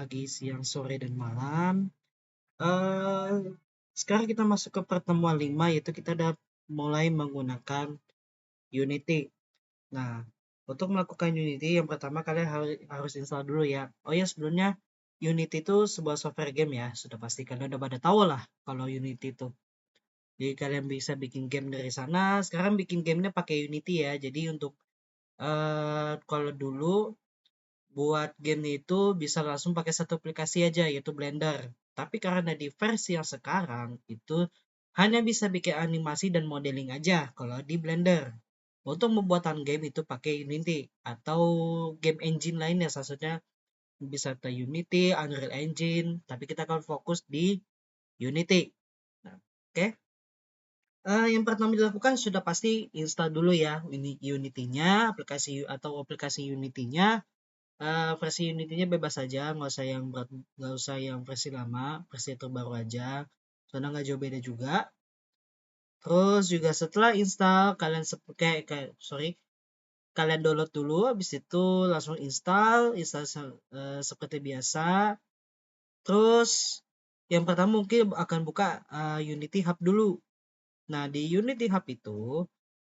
pagi, siang, sore, dan malam. Sekarang kita masuk ke pertemuan 5, yaitu kita udah mulai menggunakan Unity. Nah, untuk melakukan Unity, yang pertama kalian harus install dulu ya. Oh ya, sebelumnya Unity itu sebuah software game ya. Sudah pasti kalian udah pada tahu lah kalau Unity itu. Jadi kalian bisa bikin game dari sana. Sekarang bikin gamenya pakai Unity ya. Jadi untuk kalau dulu buat game itu bisa langsung pakai satu aplikasi aja, yaitu Blender. Tapi karena di versi yang sekarang itu hanya bisa bikin animasi dan modeling aja kalau di Blender. Untuk pembuatan game itu pakai Unity atau game engine lainnya, salah satunya bisa ke Unity, Unreal Engine, tapi kita akan fokus di Unity. Nah, oke. Yang pertama dilakukan sudah pasti install dulu ya Unity-nya, aplikasi Unity-nya. Versi Unity-nya bebas saja, nggak usah yang versi lama, versi terbaru aja. Soalnya nggak jauh beda juga. Terus juga setelah install kalian download dulu, habis itu langsung install seperti biasa. Terus yang pertama mungkin akan buka Unity Hub dulu. Nah, di Unity Hub itu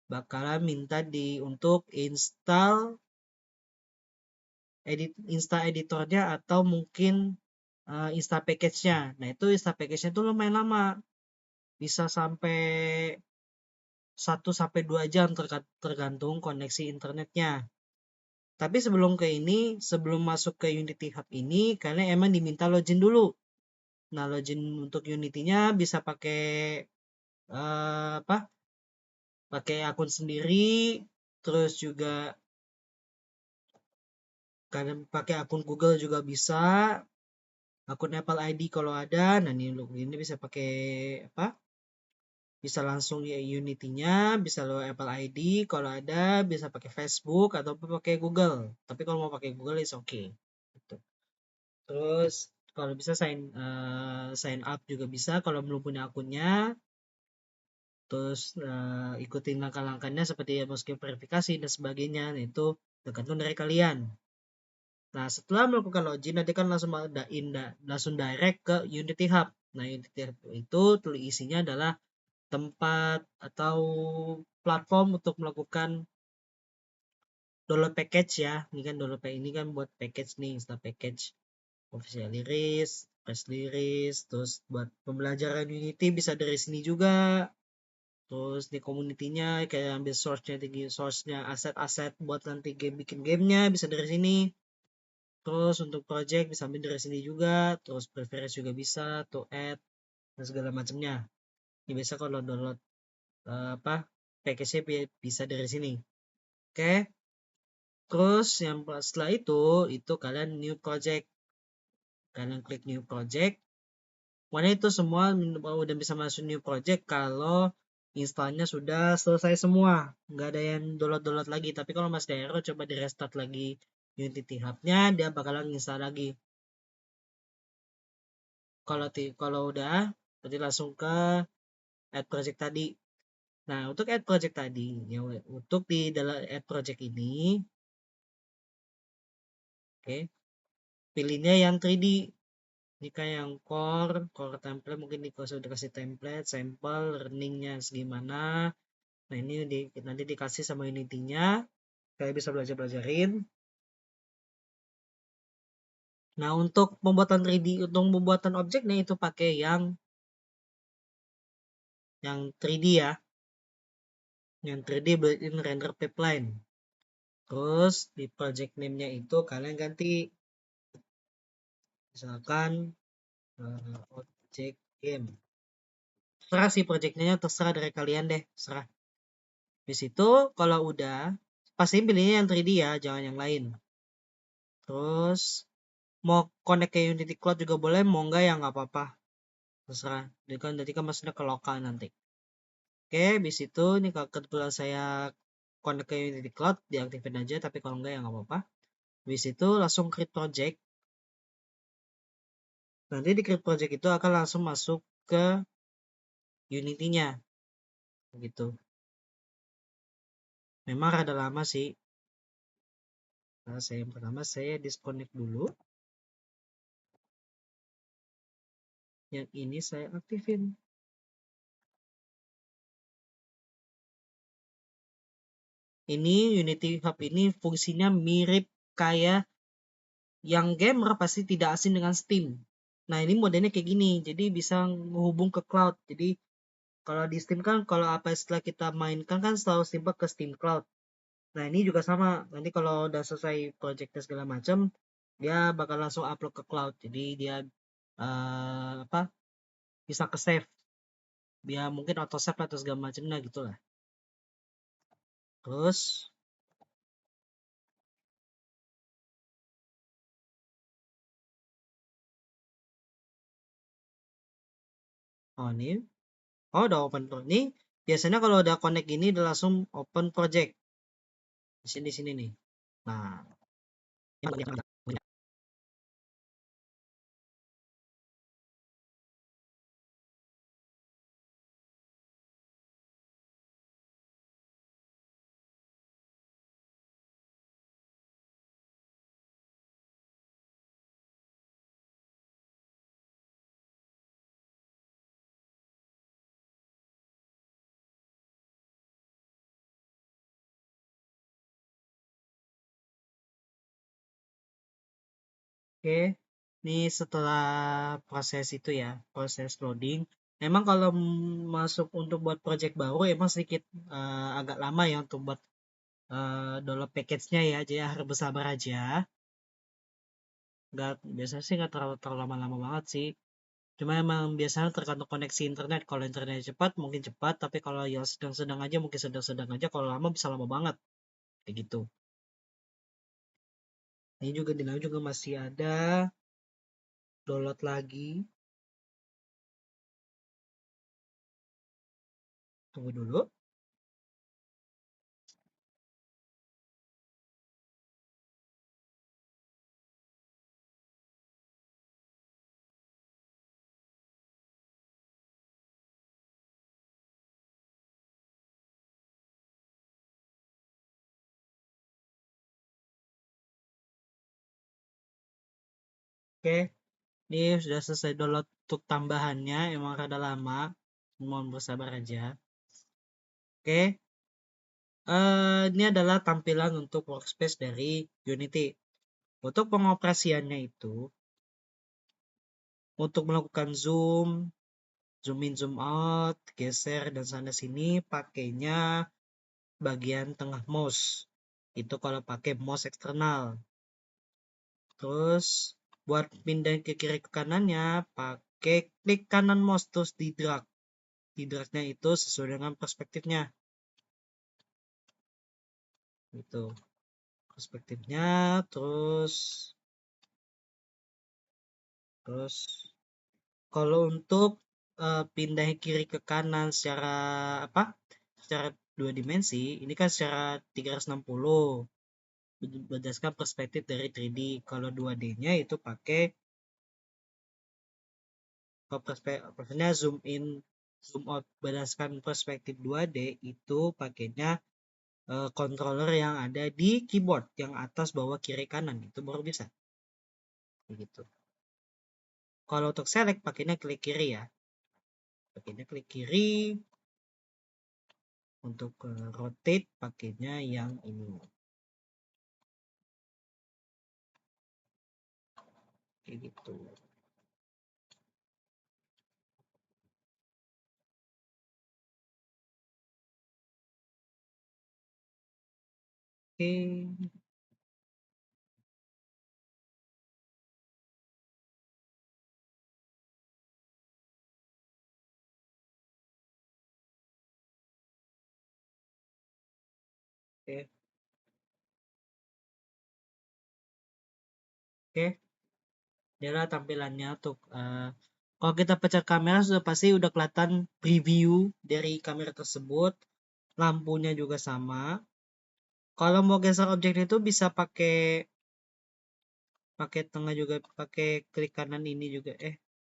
bakalan minta untuk install editornya atau mungkin install package-nya. Nah, itu install package-nya itu lumayan lama. Bisa sampai 1 sampai 2 jam tergantung koneksi internetnya. Tapi sebelum masuk ke Unity Hub ini, kalian emang diminta login dulu. Nah, login untuk Unity-nya bisa pakai apa? Pakai akun sendiri, terus juga kalian pakai akun Google juga bisa, akun Apple ID kalau ada. Nah, ini bisa pakai apa? Bisa langsung ya Unity-nya, bisa lewat Apple ID, kalau ada bisa pakai Facebook atau pakai Google. Tapi kalau mau pakai Google is okay. Gitu. Terus kalau bisa sign up juga bisa kalau belum punya akunnya. Terus ikutin langkah-langkahnya seperti ya masukin verifikasi dan sebagainya. Nah, itu tergantung dari kalian. Nah, setelah melakukan login, nanti kan langsung direct ke Unity Hub. Nah, Unity Hub itu isinya adalah tempat atau platform untuk melakukan download package ya. Ini kan buat package nih, install package official liris, press liris, terus buat pembelajaran Unity bisa dari sini juga. Terus di community-nya kayak ambil source-nya aset-aset buat nanti bikin gamenya bisa dari sini. Terus untuk project bisa ambil dari sini juga. Terus preference juga bisa, to add dan segala macamnya. Ini biasa kalau download package-nya bisa dari sini. Oke. Terus yang setelah itu kalian new project. Kalian klik new project. Mana itu semua udah bisa masuk new project kalau installnya sudah selesai semua. Nggak ada yang download lagi. Tapi kalau masih ada error, coba di restart lagi Unity Hub-nya, dia bakalan install lagi. Kalau udah, berarti langsung ke add project tadi. Nah, untuk add project tadi, ya, untuk di dalam add project ini, oke, pilihnya yang 3D. Ini kayak yang core template, mungkin sudah kasih template, sampel, learningnya segimana. Nah, ini nanti dikasih sama Unity-nya, kayak bisa belajarin. Nah, untuk pembuatan 3D, untuk pembuatan objeknya itu pakai yang 3D ya. Yang 3D built-in render pipeline. Terus di project name-nya itu kalian ganti misalkan object game. Terserah sih project-nya, terserah dari kalian deh, terserah. Di situ kalau udah pasti pilihnya yang 3D ya, jangan yang lain. Terus mau connect ke Unity Cloud juga boleh, mau enggak ya nggak apa-apa. Terserah. Jadi kan maksudnya ke lokal nanti. Oke, di situ ini kalau kebetulan saya connect ke Unity Cloud, diaktifin aja, tapi kalau enggak ya nggak apa-apa. Di situ langsung create project. Nanti di create project itu akan langsung masuk ke Unity-nya. Gitu. Memang rada lama sih. Nah, yang pertama saya disconnect dulu. Yang ini saya aktifin. Ini Unity Hub ini fungsinya mirip kayak yang gamer pasti tidak asing dengan Steam. Nah, ini modelnya kayak gini, jadi bisa menghubung ke cloud. Jadi kalau di Steam kan kalau apa setelah kita mainkan kan selalu simpan ke Steam Cloud. Nah, ini juga sama. Nanti kalau udah selesai projectnya segala macam, dia bakal langsung upload ke cloud. Jadi dia apa? Bisa ke save. Biar mungkin auto save atau segala macamnya gitu lah. Terus oh ini oh udah open pro. Ini biasanya kalau udah connect ini udah langsung open project. Di sini nih. Nah, oke, ini setelah proses itu ya, proses loading. Memang kalau masuk untuk buat project baru emang sedikit agak lama ya untuk buat download package-nya ya, jadi harus bersabar aja. Nggak, biasanya sih nggak terlalu lama-lama banget sih. Cuma emang biasanya tergantung koneksi internet. Kalau internetnya cepat mungkin cepat, tapi kalau yang sedang-sedang aja mungkin sedang-sedang aja. Kalau lama bisa lama banget, kayak gitu. Ini juga di dalam juga masih ada download lagi. Tunggu dulu. Oke, ini sudah selesai download untuk tambahannya. Emang rada lama. Mohon bersabar aja. Oke, ini adalah tampilan untuk workspace dari Unity. Untuk pengoperasiannya itu, untuk melakukan zoom, zoom in, zoom out, geser dan sana sini, pakainya bagian tengah mouse. Itu kalau pakai mouse eksternal. Terus buat pindah ke kiri ke kanannya, pakai klik kanan mouse terus di drag. Di dragnya itu sesuai dengan perspektifnya. Itu perspektifnya, terus terus kalau untuk pindah kiri ke kanan secara apa? Secara dua dimensi, ini kan secara 360 berdasarkan perspektif dari 3D. Kalau 2D-nya itu pakai maksudnya zoom in, zoom out berdasarkan perspektif 2D itu pakainya controller yang ada di keyboard yang atas, bawah, kiri, kanan itu baru bisa. Begitu. Kalau untuk select pakainya klik kiri ya. Pakainya klik kiri. Untuk rotate pakainya yang ini. Kayak gitu. Oke. Oke. Oke. Inilah tampilannya untuk kalau kita pencet kamera sudah pasti udah kelihatan preview dari kamera tersebut. Lampunya juga sama. Kalau mau geser objek itu bisa pakai pakai tengah juga, pakai klik kanan ini juga.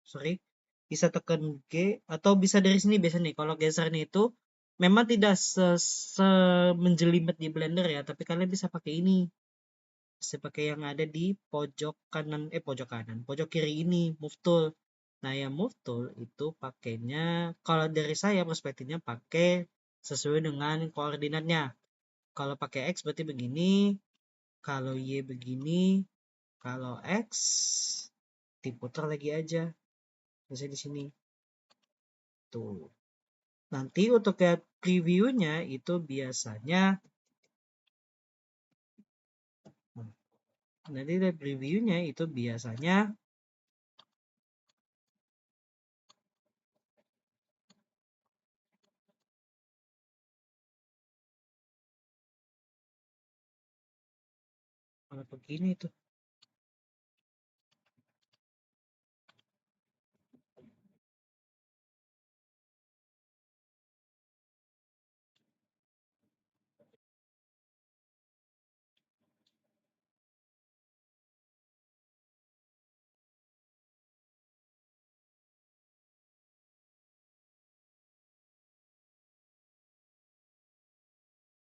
Sorry. Bisa tekan G atau bisa dari sini biasa nih. Kalau geser ini itu memang tidak menjelimet di Blender ya, tapi kalian bisa pakai ini. Bisa pakai yang ada di pojok kanan, pojok kanan, pojok kiri ini, move tool. Nah, yang move tool itu pakainya, kalau dari saya perspektifnya pakai sesuai dengan koordinatnya. Kalau pakai X berarti begini, kalau Y begini, kalau X diputar lagi aja. Misalnya di sini. Tuh. Nanti untuk lihat previewnya itu biasanya, nanti lihat previewnya itu biasanya begini tuh.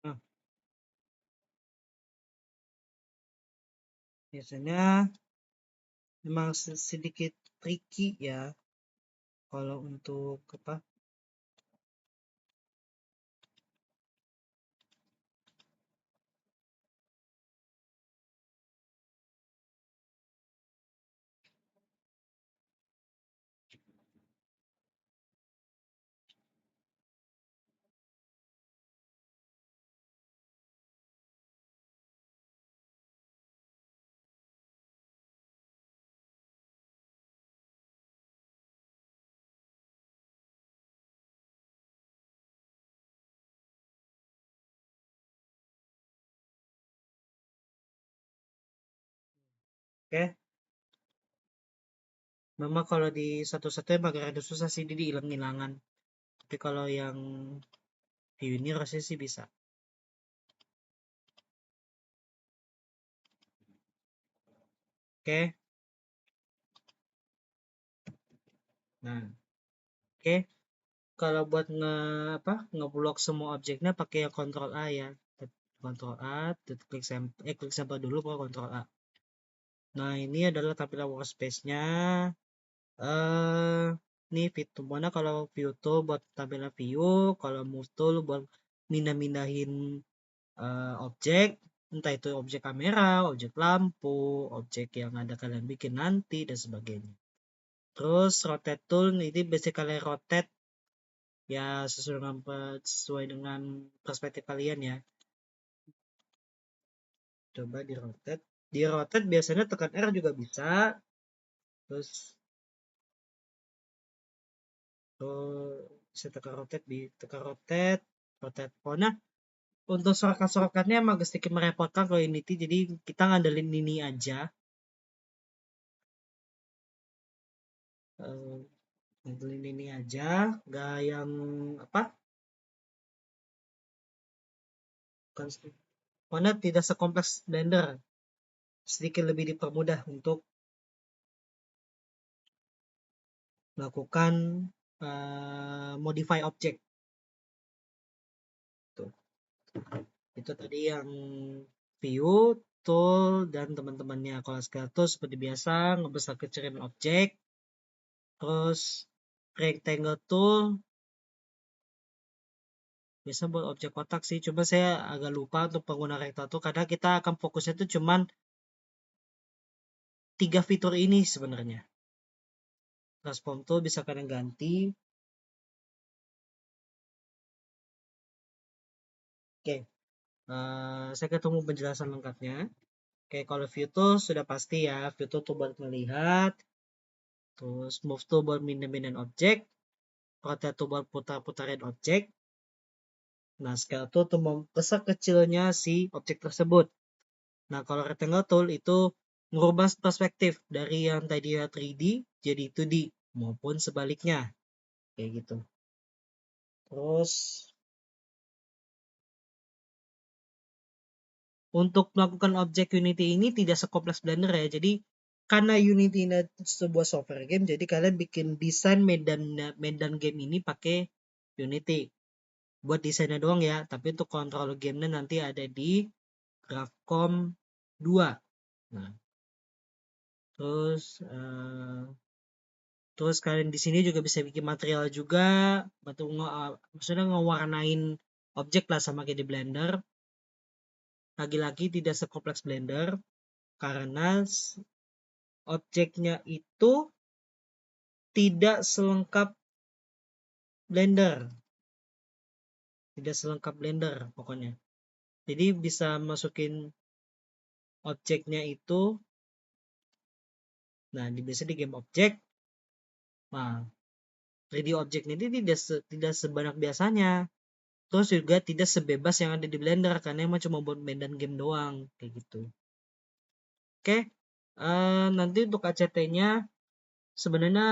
Nah, biasanya memang sedikit tricky ya kalau untuk apa. Oke, memang kalau di satu-satu emang agak rada susah sih dia hilang-hilangan. Tapi kalau yang view ini rasanya sih bisa. Oke, nah, oke. Kalau buat apa ngeblok semua objeknya pakai yang Ctrl A ya. Ctrl A, klik sampel dulu baru Ctrl A. Nah, ini adalah tampilan workspace-nya. Eh, ini fitur mana kalau view tool buat tampilan view, kalau move tool buat mindah-mindahin objek, entah itu objek kamera, objek lampu, objek yang ada kalian bikin nanti dan sebagainya. Terus rotate tool ini basic kalian rotate ya sesuai dengan perspektif kalian ya. Coba di rotate. Di rotate biasanya tekan R juga bisa. Terus bisa tekan rotate, di tekan rotate, rotate. Pokoknya untuk shortcut-shortcutnya emang agak sedikit merepotkan kalau Unity, jadi kita ngandelin ini aja. Eh, ngandelin ini aja, nggak yang apa? Bukan, pokoknya tidak sekompleks Blender, sedikit lebih dipermudah untuk melakukan modify objek. Tuh. Itu tadi yang view, tool, dan teman-temannya. Kalau scale tool seperti biasa, ngebesar kecilin objek. Terus rectangle tool, biasa buat objek kotak sih. Cuma saya agak lupa untuk pengguna rectangle tool, karena kita akan fokusnya tuh cuman 3 fitur ini sebenarnya. Transform tool bisa kalian ganti. Oke, saya ketemu penjelasan lengkapnya. Oke, kalau view tool sudah pasti ya. View tool buat melihat. Terus move tool buat pindah-pindahin objek. Rotate tool buat putar-putarin objek. Nah, scale tool untuk membesar kecilnya si objek tersebut. Nah, kalau rectangle tool itu merubah perspektif dari yang tadi 3D jadi 2D maupun sebaliknya. Kayak gitu. Terus untuk melakukan objek Unity ini tidak sekompleks Blender ya. Jadi karena Unity ini sebuah software game, jadi kalian bikin desain medan game ini pakai Unity. Buat desainnya doang ya, tapi untuk kontrol gamenya nanti ada di Grafcom 2. Nah, terus Terus kalian di sini juga bisa bikin material juga, maksudnya ngewarnain objek lah sama kayak di Blender. Lagi-lagi tidak sekompleks Blender karena objeknya itu tidak selengkap Blender. Tidak selengkap Blender pokoknya. Jadi bisa masukin objeknya itu, nah biasa di game objek. Nah, 3D objeknya ini tidak sebanyak biasanya. Terus juga tidak sebebas yang ada di Blender karena emang cuma buat medan game doang kayak gitu. Oke, nanti untuk ACT-nya sebenarnya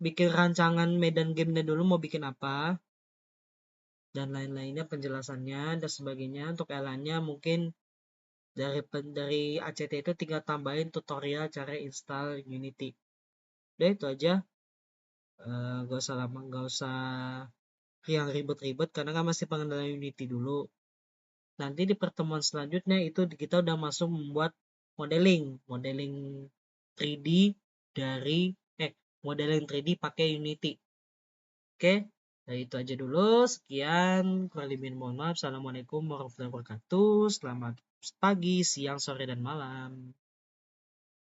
bikin rancangan medan gamenya dulu mau bikin apa dan lain-lainnya, penjelasannya dan sebagainya. Untuk Ella-nya mungkin dari ACT itu tinggal tambahin tutorial cara install Unity. Udah itu aja. Gak usah lama, gak usah yang ribet-ribet karena kan masih pengenalan Unity dulu. Nanti di pertemuan selanjutnya itu kita udah masuk membuat modeling 3D dari modeling 3D pakai Unity. Oke, nah itu aja dulu. Sekian, kurang lebih mohon maaf. Assalamualaikum warahmatullahi wabarakatuh. Selamat pagi, siang, sore, dan malam.